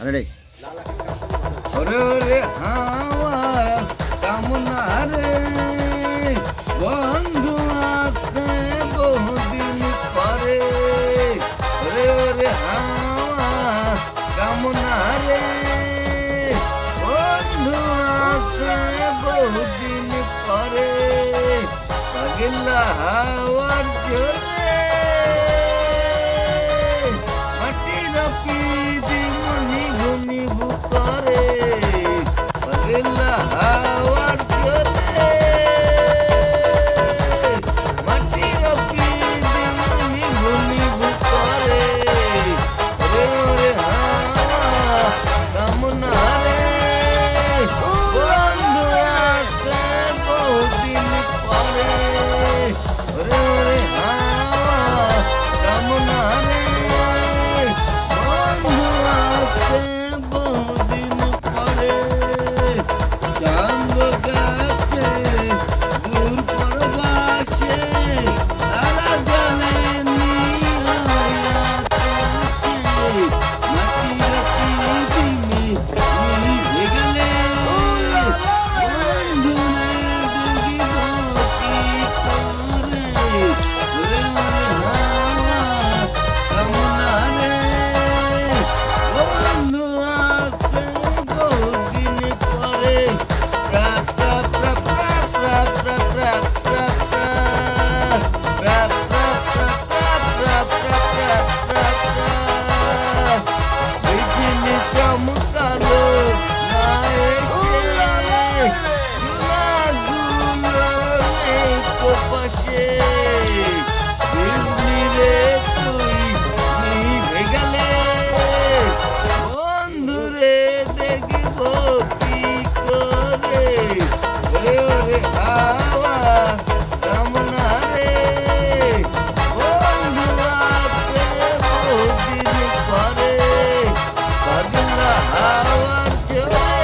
ready ওরে ওরে হাওয়া কামনা রে বন্ধু আসে বহুদিন পরে ওরে ওরে হাওয়া কামনা রে বন্ধু আসে বহুদিন পরে পাগলা হাওয়ার জোরে মাটির পিদিমনি ঘুনি বুকরে পাগলা হাওয়ার জোরে মাটির পিদিমনি ঘুনি বুকরে ওরে ওরে হাওয়া কামনা রে বন্ধু আসে বহুদিন পরে ওরে ওরে হাওয়া কামনা রে বন্ধু আসে বহুদিন পরে চাঁদ গাছে দূর পরবাসে তারা জানে মাটির পিদিমে নিভে গেলে বন্ধু না দেখিব কি করে ওরে ওরে হাওয়া কামনা রে বন্ধু আসে বহুদিন পরে প্রাপ প্রাপ প্রাপ প্রাপ প্রাপ প্রাপ প্রাপ প্রাপ প্রাপ প্রাপ প্রাপ প্রাপ প্রাপ বিজলি চমকালো না এসে চুলাগুলো নেই তো পাশে বিজলি রে তুই নিভে গেলে বন্ধুরে দেখিব কি করে ওরে ওরে হাওয়া কামনা রে বন্ধু আসে বহুদিন পরে পাগলা হাওয়ার জোরে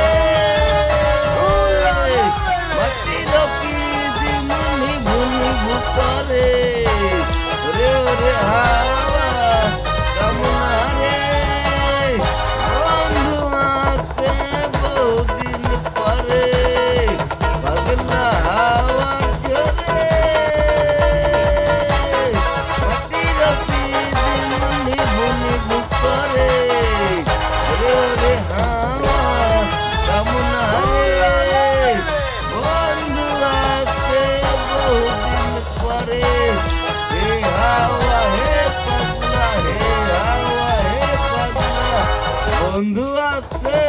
মাটির পিদিমনি ঘুনি বুকরে ওরে ওরে হাওয়া কামনা রে বন্ধু আসে বহুদিন পরে পাগলা হাওয়ার জোরে মাটির পিদিমনি ঘুনি বুকরে ওরে ওরে হাওয়া কামনা রে বন্ধু আসে বহুদিন পরে হে হাওয়া হে পাগলা হে হাওয়া হে পাগলা বন্ধু আসে